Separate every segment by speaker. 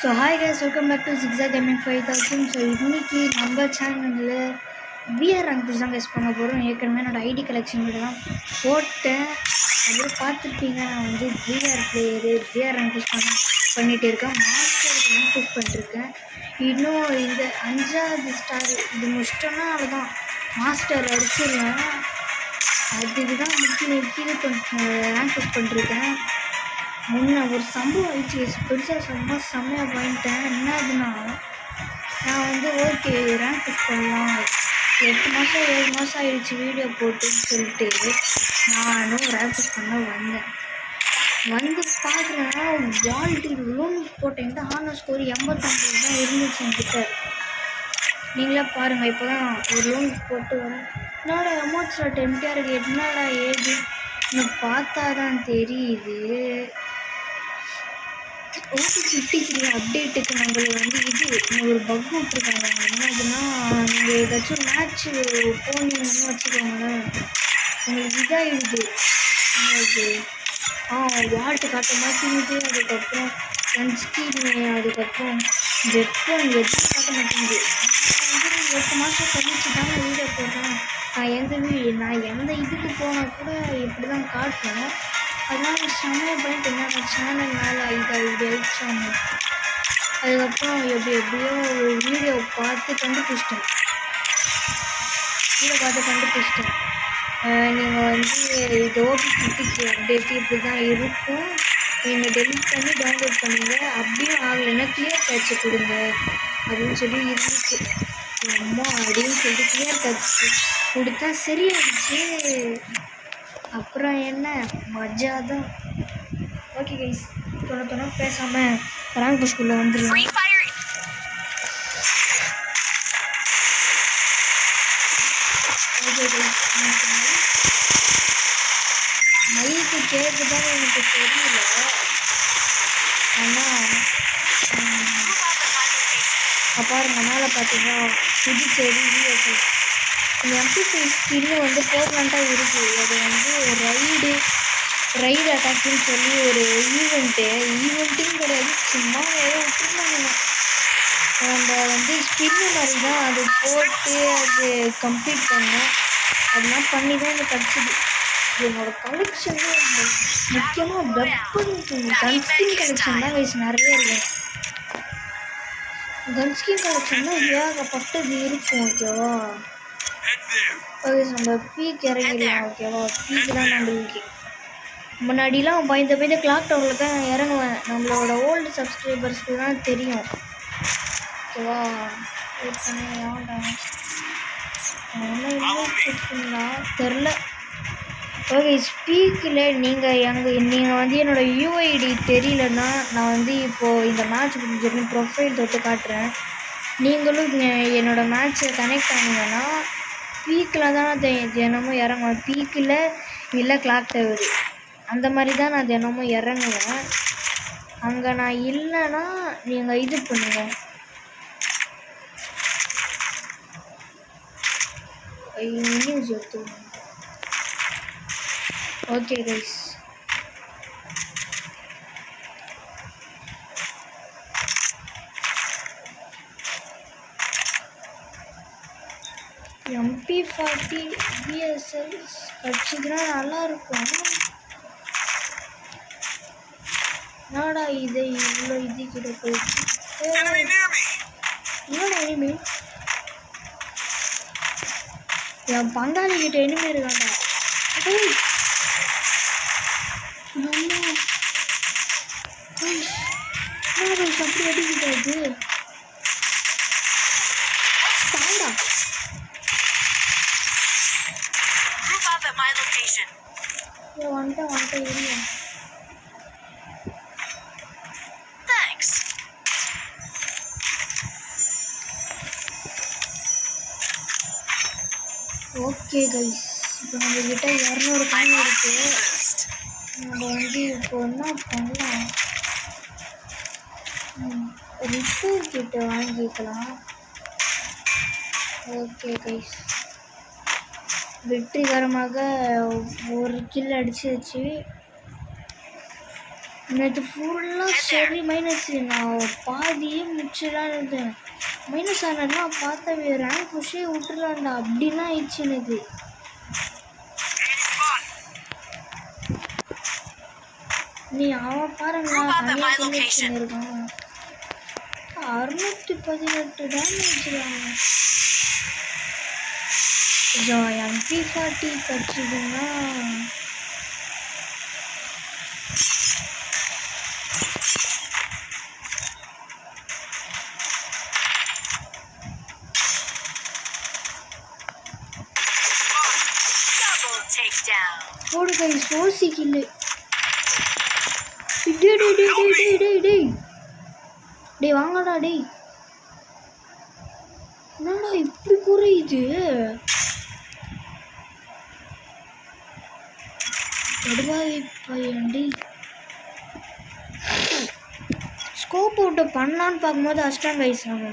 Speaker 1: So hi guys, welcome back to Zigzag gaming 5000. So இன்றைக்கி நம்ம சேனலில் பிஆர் ரேங்க் புஷ் தான் கைஸ் பண்ண போகிறோம். ஏற்கனவே என்னோடய ஐடி கலெக்ஷன் தான் போட்டேன். அப்படியே பார்த்துருப்பீங்க. நான் வந்து பிஆர் ரேங்க் புஷ் பண்ணிகிட்டு இருக்கேன். மாஸ்டர் ரேங்க் புஷ் பண்ணிட்டுருக்கேன். இன்னும் இந்த 5வது ஸ்டார் இது முடிச்சிட்டோன்னா அவ்வளோதான், மாஸ்டர் அடிச்சிடலாம். அதுக்கு தான் முக்கிய ரேங்க் புஷ் பண்ணிட்டுருக்கேன். முன்ன ஒரு சம்பவம் ஆயிடுச்சு, பெருசாக செம்மையாக பண்ணிட்டேன். என்னதுன்னா, நான் வந்து ஓகே ரேங்க் புஷ் பண்ணலாம், 8 மாதம் 7 மாதம் ஆயிடுச்சு வீடியோ போட்டுன்னு சொல்லிட்டு நானும் ரேங்க் புஷ் பண்ண வந்து பார்க்குறேன்னா வால்டி லோன்ஸ் போட்டேன். ஆனர் ஸ்கோர் 89 தான் இருந்துச்சு என்கிட்ட. நீங்களே பாருங்கள். இப்போ தான் ஒரு லோன்ஸ் போட்டு வரேன். என்னோட எமோட்ஸில் டெம்ப்டியாக இருக்குது. என்னடா ஏது பார்த்தா தான் தெரியுது. ஓகே 53 அப்டேட்டுக்கு நம்மளுக்கு வந்து இது ஒரு பக் விட்ருக்காங்க. என்னதுன்னா, நீங்கள் ஏதாச்சும் மேட்ச்சு போனீங்கன்னு வச்சுக்கோங்களேன், உங்களுக்கு இதாகிடுது. உங்களுக்கு வால்ட்டு காட்ட மாட்டேங்குது. அதுக்கப்புறம் சன்ஸ்கிரீனு, அதுக்கப்புறம் வெப்பன் எதுவும் காட்ட மாட்டேங்குது. நான் வந்து 8 மாதம் கழிச்சு தான் வீடியோ போடுறேன். நான் எந்த இதுக்கு போனால் கூட இப்படி தான் காட்டணும். அதனால சமையல் பண்ணிட்டு என்னோட சேனல் மேலே ஆயிடுச்சாங்க. அதுக்கப்புறம் எப்படியோ ஒரு வீடியோ பார்த்து கண்டுபிடிச்சிட்டேன். நீங்கள் வந்து இது ஓபி 53 அப்டேட்டு இப்படி தான் இருக்கும். நீங்கள் டெலிட் பண்ணி டவுன்லோட் பண்ணுங்க. அப்படியும் ஆகலைன்னா கிளியர் கேட்சு கொடுங்க அப்படின்னு சொல்லி இருந்துச்சு. அம்மா அப்படின்னு சொல்லிட்டு கிளியர் கேட்சு கொடுத்தா சரியாயிடுச்சு. அப்புறம் என்ன மஜா தான். ஓகே கைஸ், தொண்ண பேசாமல் ரேங்க் புஷ்குள்ளே வந்துடலாம். ஓகே கைஸ், மைக்கு கேட்குதான்னு எனக்கு தெரியல. ஆனால் பாருங்க, மேலே பார்த்தீங்கன்னா புதுச்சேரி விஎஸ்எஸ் MP5 ஸ்கின்னு வந்து பெர்மனண்ட்டாக இருக்குது. அது வந்து ரைடு அட்டாக்னு சொல்லி ஒரு ஈவெண்ட்டுன்னு கிடையாது, சும்மா ஏதோ விட்டுருந்தாங்க. நம்ம வந்து ஸ்பின்னு மாதிரி தான் அது போட்டு அது கம்ப்ளீட் பண்ணோம். அதெல்லாம் பண்ணி தான் எனக்கு கிடச்சிது. என்னோடய கலெக்ஷன் முக்கியமாக வெப்பன் கன்ஸ்கின் கலெக்ஷன் தான் கைஸ் நிறைய இருக்கும். கன்ஸ்கின் கலெக்ஷன் தான் ஏகப்பட்டது இருக்கும். ஓகேவா, ஓகே நம்ம பீக் இறங்கிடலாம். ஓகேவா, பீக் தான் நம்மளுக்கு. முன்னாடிலாம் பயந்த கிளாக் டவரில் தான் இறங்குவேன். நம்மளோட ஓல்டு சப்ஸ்கிரைபர்ஸ்க்கு தான் தெரியும். ஓகேவா, வெயிட் பண்ணி என்ன தெரில. ஓகே, ஸ்பீக்கில் நீங்கள் வந்து என்னோடய யூஐடி தெரியலன்னா, நான் வந்து இப்போது இந்த மேட்ச் முடிஞ்சு ப்ரொஃபைல் தொட்டு காட்டுறேன். நீங்களும் என்னோடய மேட்ச்சை கனெக்ட் ஆனீங்கன்னா பீக்கில் தான் நான் தினமும் இறங்குவேன். பீக்கில் இல்லை கிளாக் டவர் அந்த மாதிரி தான் நான் தினமும் இறங்குவேன். அங்கே நான் இல்லைன்னா நீங்கள் இது பண்ணுங்கள். நியூஸ் எடுத்து ஓகே கைஸ், MP40 VSS கட்சிக்குனா நல்லாயிருக்கும். என்னடா இது இவ்வளோ இது கிட்ட போயிடுச்சு. என்னடா எனிமி, என் பங்காளி கிட்ட எனிமி இருக்காண்டா. அப்படி அடிக்கிட்டாது சாண்டா. வந்துட்டேன் ஏரியா. ஓகே கைஸ், இப்போ நம்மக்கிட்ட 200 காயின் இருக்குது. நம்ம வந்து இப்போ என்ன பண்ணலாம், ரிப்பேர் கிட்ட வாங்கிக்கலாம். ஓகே கைஸ், வெற்றிகரமாக ஒரு கில் அடிச்சிருச்சு. நேற்று ஃபுல்லாக சரி மைனஸ். நான் பாதியே முடிச்சுலாம் இருந்தேன். மைனஸ் ஆனதுலாம் பார்த்தா ரேங்க் புஷே விட்டுலான்டா அப்படிலாம் ஆயிடுச்சு எனக்கு. நீ அவன் பாருங்களா தனியாக இருக்கான். 618 டேமேஜ் MP40 கட்சிதுன்னா போடு கை சோசிக்கில்லை. டேய் வாங்கடா டேய். என்னடா இப்படி குறையுது? பையன்டி ஸ்கோப் அவுட் பண்ணலான்னு பார்க்கும்போது அஷ்டாங்க ஆயிடுச்சாங்க.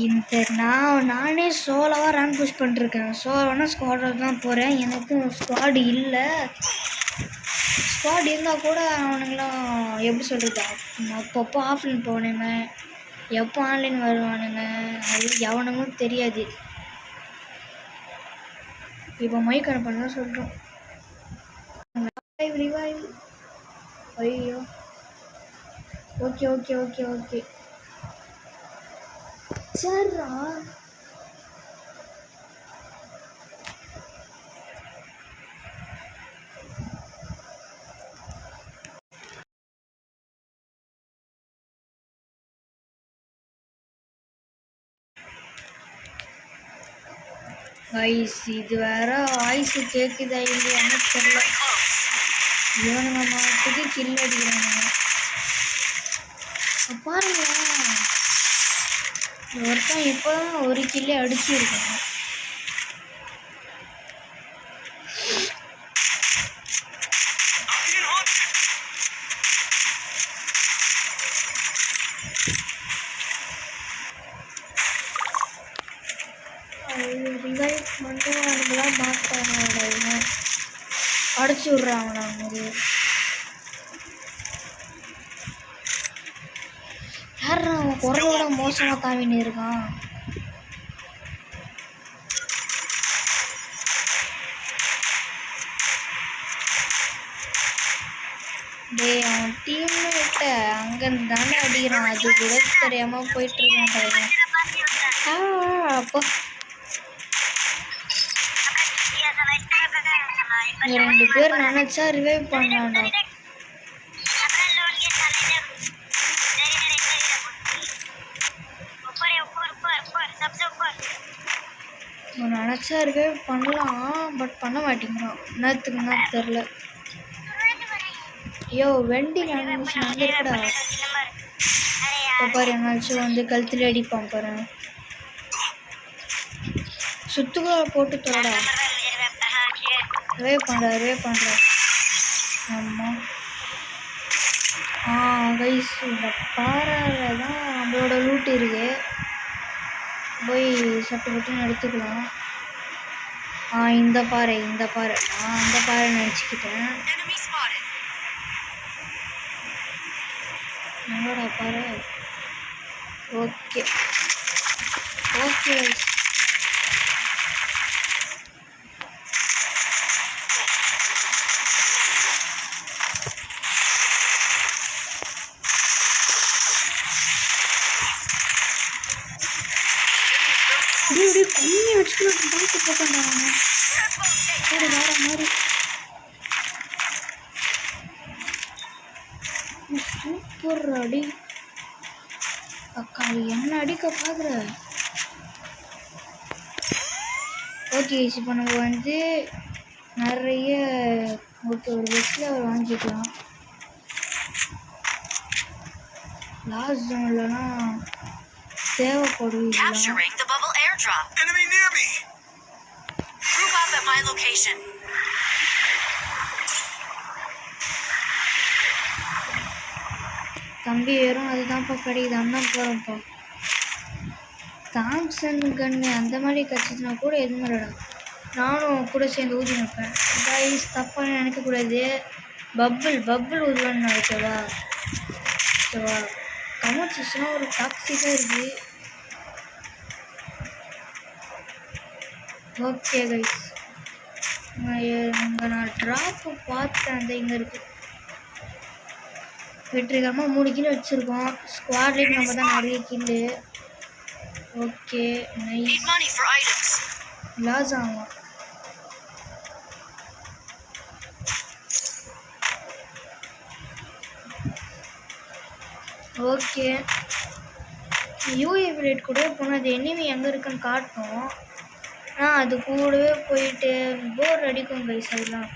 Speaker 1: இந்த நானே சோலோவாக ரேங்க் புஷ் பண்ணிருக்கேன். சோலோனா ஸ்குவாடில் தான் போகிறேன். எனக்கு ஸ்குவாடு இல்லை. ஸ்குவாட் இருந்தால் கூட அவனுங்களாம் எப்படி சொல்கிறது, அப்பப்போ ஆஃப்லைன் போகணுங்க, எப்போ ஆன்லைன் வருவானுங்க, அது எவனுங்களும் தெரியாது. இப்போ மைக்கான பண்ண சொல்கிறோம். ஐயோ ஓகே ஓகே ஓகே ஓகே சரிடா. வாய்ஸ் இது வேற வாய்ஸ் கேட்குதா இல்லையான்னு தெரியல. இவனுங்க மாட்டுக்கு கில் அடிக்கிறானுங்க பாருங்க. ஒருத்தன் இப்போ ஒரு கில்லே அடிச்சிருக்காங்க. அவனுங்களாம் மாட்டாங்க, அடிச்சு விட்றாங்க. அவங்க யார் அவன் குரலோட மோசமாக காமின்னு இருக்கான். டேய் அவன் டீம்னு விட்ட அங்கேருந்து தானே அடிக்கிறான். அது கூட தெரியாமல் போயிட்டு இருக்கான். அப்போ 2 பேர் நினச்சா ரிவைவ் பண்ணான்டா. நினச்சா ரிவைவ் பண்ணலாம், பட் பண்ண மாட்டேங்கிறான். என்னத்துக்குன்னா தெரில. ஐயோ வெண்டிங் அனிமேஷன் அங்கே இருக்கடா. இப்போ பாரு என்னாச்சும் வந்து கழுத்துல அடிப்பான் பாரு. சுத்துக்குள்ள போட்டு தோடா. ரிவைவ் பண்ணுற ஆமாம். கைஸ் இந்த பாறையில் தான் நம்மளோட லூட் இருக்கு. போய் சட்டு பட்டுன்னு எடுத்துக்கலாம். இந்த பாறை நான் அந்த பாறை நினச்சிக்கிட்டேன். நம்மளோட பாறை. ஓகே ஓகே கம்மி வச்சுக்கலாம். பார்த்து போட்டாங்க வேற மாதிரி. சூப்பர் அடி அக்கா. என்ன அடிக்க பார்க்குற? ஓகே இப்போ நம்ம வந்து நிறைய ஓகே ஒரு பெஸ்ட்டில் அவர் வாங்கிக்கலாம். லாஸ்ட் ஜோன்லலாம் தேவைப்படும். தம்பி வெறும் அதுதான்ப்பா கிடைக்குது. அண்ணன் போகிறோம்ப்பா. தாம்சன் கன்னு அந்த மாதிரி கட்சிச்சுனா கூட எதுவும் இல்லைடா. நானும் கூட சேர்ந்து ஊதி வைப்பேன். கைஸ் தப்பாக நினைக்கக்கூடாது. பப்பிள் உருவான்னு ஓகேவா ஓகேவா. கமெண்ட் செக்ஷனாக ஒரு டாக்ஸிக்காக இருக்குது. ஓகே கைஸ், இங்கே நான் ட்ராப்பு பார்த்தேன். அந்த இங்கே இருக்குது. வெற்றிகரமாக 3 கிலோ வச்சுருக்கோம். ஸ்குவாட்லேயும் நம்ம தான் நிறைய கில்லு. Okay nice. லாஸ் ஆகும். ஓகே யூஏவி ரேட் கூட போனால் அது எனிமி எங்கே இருக்குன்னு காட்டும். அது கூடவே போயிட்டு போர் அடிக்கும் கைஸ். அதெல்லாம்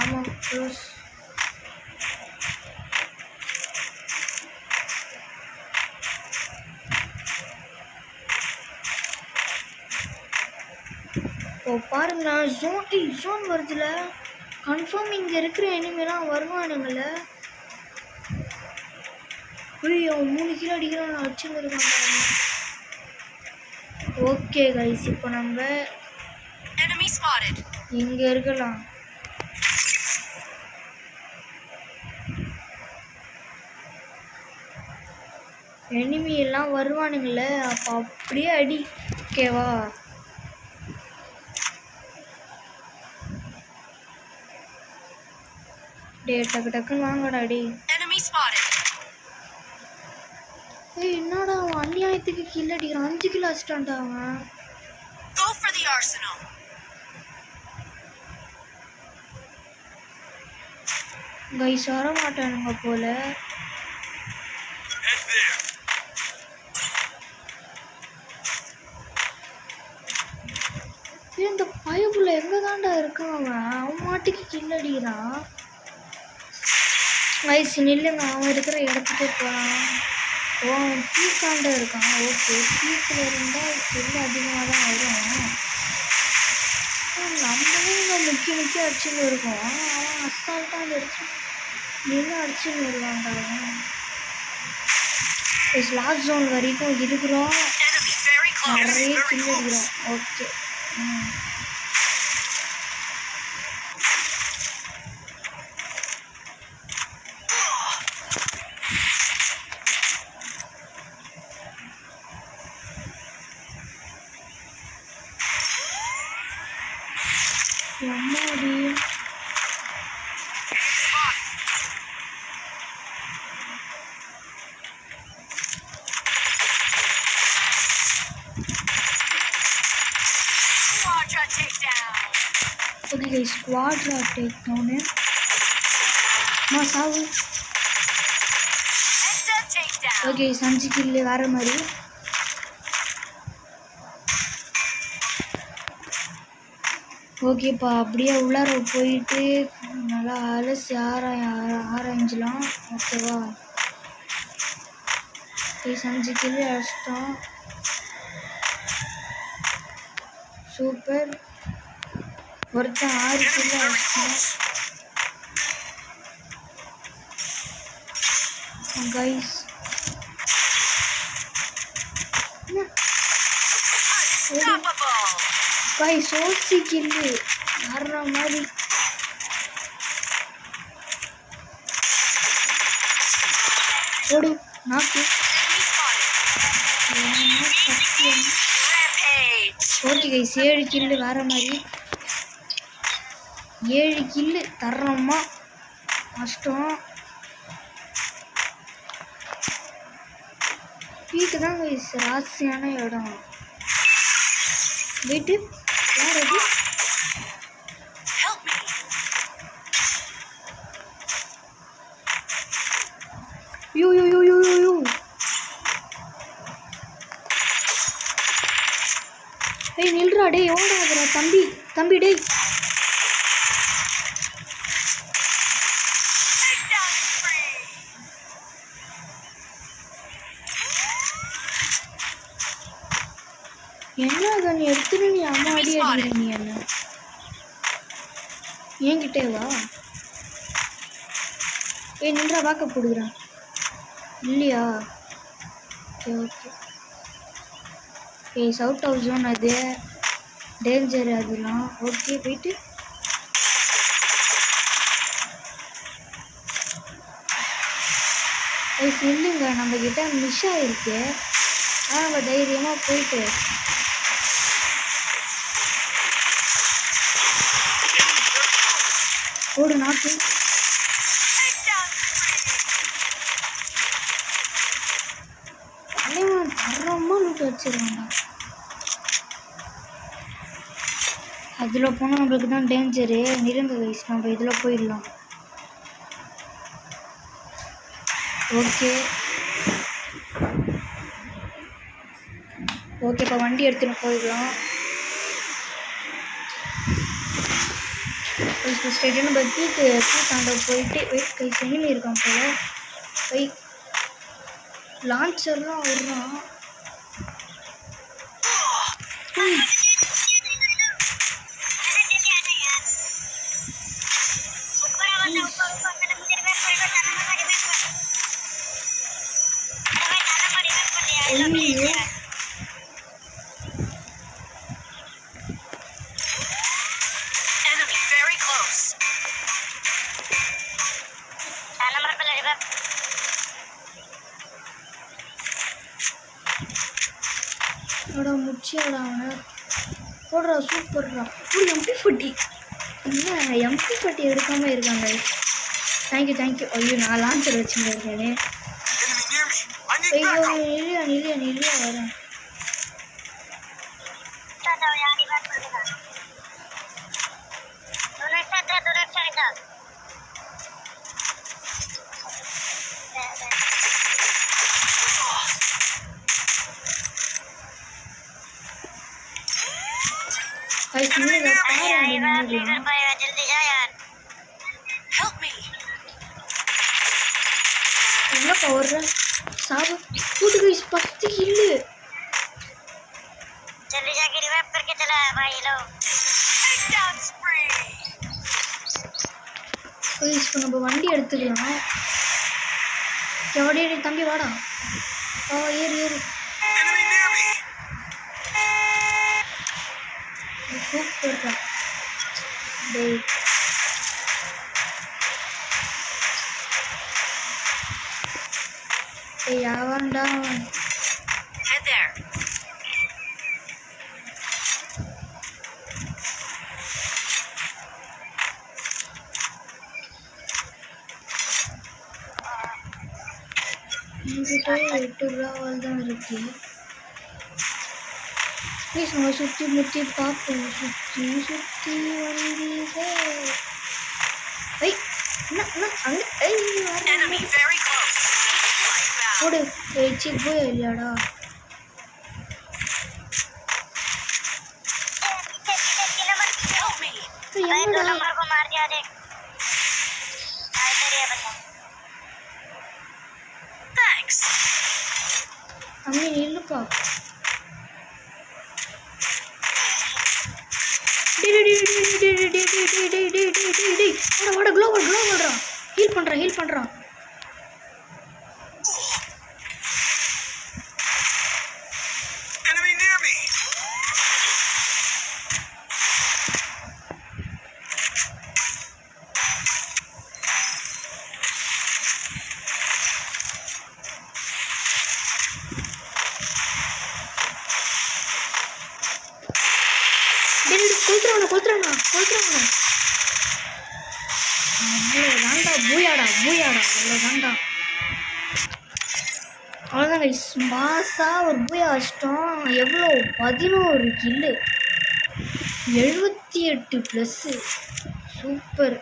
Speaker 1: ஆமாம் க்ளோஸ். இப்போ பாருங்களா, ஜோன் வருதுல. கன்ஃபார்ம் இங்கே இருக்கிற எனிமெலாம் வருவானுங்கள. ஐயோ 3 கிலோ அடிக்கிறான், அடிச்சுன்னு இருக்காங்க. ஓகே கைஸ், இப்போ நம்ம இங்கே இருக்கலாம். எனிமி எல்லாம் வருவானுங்கள, அப்போ அப்படியே அடி. ஓகேவா, டே டக்கு டக்குன்னு வாங்கடா டே. ஏய் என்னடா அவன் அநியாயத்துக்கு கில் அடிக்கிறான். 5 கிலோ அடிச்சிட்டான்டா அவன். கைஸ் வர மாட்டானுங்க போல. இந்த பயப்புள்ள எங்க தாண்டா இருக்கான் அவன் மாட்டுக்கு கில் அடிக்கிறான். வயசு நில்லுங்க, அவன் இருக்கிற இடத்துக்கு போகிறான். அவன் பீக்காண்ட இருக்கான். ஓகே, பீக்கில் இருந்தால் கில் அதிகமாக தான் வரும். நம்மளே இங்கே முக்கிய அடிச்சுன்னு இருக்கோம். அவன் அசால்ட்டாக அடிச்சு நின்று அடிச்சுன்னு வருவான்டா. லாஸ்ட் ஜோன் வரைக்கும் இருக்கிறோம், நிறைய கில் அடிக்கிறோம். ஓகே அம்மாடி. ஓகே ஸ்குவாட்ல டேக் டவுனு. சாவு. ஓகே 5 கில்லு வேற மாதிரி. ஓகேப்பா, அப்படியே உள்ளார போயிட்டு நல்லா அலசி ஆராய்ஞ்சலாம். ஓகேவா, 5 கிலோ அடிச்சிட்டோம். சூப்பர். ஒருத்தன் 6 கிலோ அடிச்சிட்டோம் கைஸ். கைஸ் ஓசி கில்லு வர்ற மாதிரி. ஓடு நாக்கு. ஓகே கைஸ் 7 கில்லு வேற மாதிரி. 7 கில்லு தர்றோமா கஷ்டம். பீக்கு தான் கைஸ் ராசியான இடம். வீட்டு யார் அது? You you you you you ஏய் நில்றா டே. ஓடாதடா தம்பி தம்பி டே. என்ன கண்ணி எடுத்துட்டு நீ அம்மா அடி அடிக்கிற நீ என்ன என்கிட்டே வா. ஏய் நின்றா வாக்க போடுகிறான் இல்லையா? Okay okay. ஏய் சவுட் ஹவுஸ் ஜோன் அது டேஞ்சர் அதெல்லாம். ஓகே போயிட்டு கைஸ் இல்லைங்க, நம்மக்கிட்ட மிஸ் ஆகிருக்கு. ஆனால் நம்ம தைரியமாக போயிட்டு ஓடு நாட்டு தரமாக லூட்டு வச்சிருவாங்க. அதில் போனால் நம்மளுக்கு தான் டேஞ்சரு. நிரந்த கைஸ் நம்ம இதில் போயிடலாம். ஓகே ஓகே, இப்போ வண்டி எடுத்துகிட்டு போயிடலாம். இப்போ ஸ்ட்ரெயிட்டாக நம்ம பீக்கு தாண்ட போயிட்டு வெயிட் கைஸ் எனிமி இருக்கான் போல. வெயிட் லான்ச்சர்லாம் வர்றான். முடிச்சியாடா அவனை போடுறா, சூப்பர்றா. எம்பி40 என்ன எம்பி40 எடுக்காமல் இருக்காங்க. தேங்க்யூ. ஐயோ நான் லான்ச்சர் வச்சுருக்கேனே. ஐயோ இல்லையா வரேன். என்ன பவர் साहब टूट गई इस 10 किल। जल्दी जाके रिवाइव करके चला भाई लो। इसको நம்ம வண்டி எடுத்துக்கலாம். எவடி தம்பி வாடா. ஏறு சூப்பர் டேய். யாவன்டா head there. இங்கிட்ட 8 ரூபாய் தான் இருக்கு. ப்ளீஸ் நம்ம சுற்றி முற்றி பார்ப்போம். சுற்றி வந்தீங்க. ஐ enemy very close. ஓடு ஏச்சி போய் இல்லையாடா. அம்மி நில்லுப்பா. ஹீல் பண்றான். கொளுத்துறானா அவ்வளோதான்டா. பூயாடா அவ்வளோதான்டா. அவ்வளோதாங்க மாசாக ஒரு பூயா வச்சிட்டோம். எவ்வளோ 11 கில்லு 78+. சூப்பர்.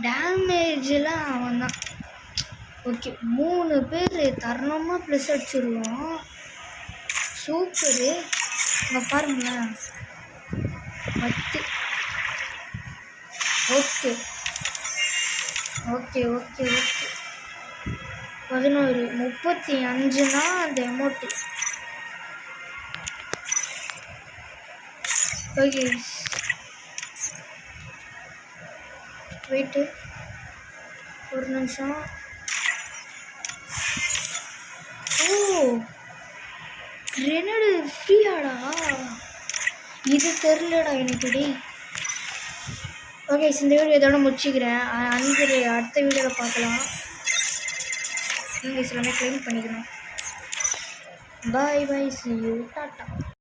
Speaker 1: டேமேஜெலாம் அவன் தான். ஓகே 3 பேர் தரணுமா ப்ளஸ் அடிச்சிருவோம். சூப்பரு. இங்கே பாருங்களேன் 10. ஓகே 11 35னா அந்த அமௌண்ட்டு. ஓகே வெயிட்டு ஒரு நிமிஷம். கிரெனேடு ஃப்ரீயாடா, இது தெரிலடா எனக்கு. டே ஓகே இந்த வீடியோ இதோட முடிச்சுக்கிறேன். அடுத்த வீடியோவில் பார்க்கலாம். எல்லாமே க்ளைம் பண்ணிக்கணும். பாய் பாய், see you, டாட்டா.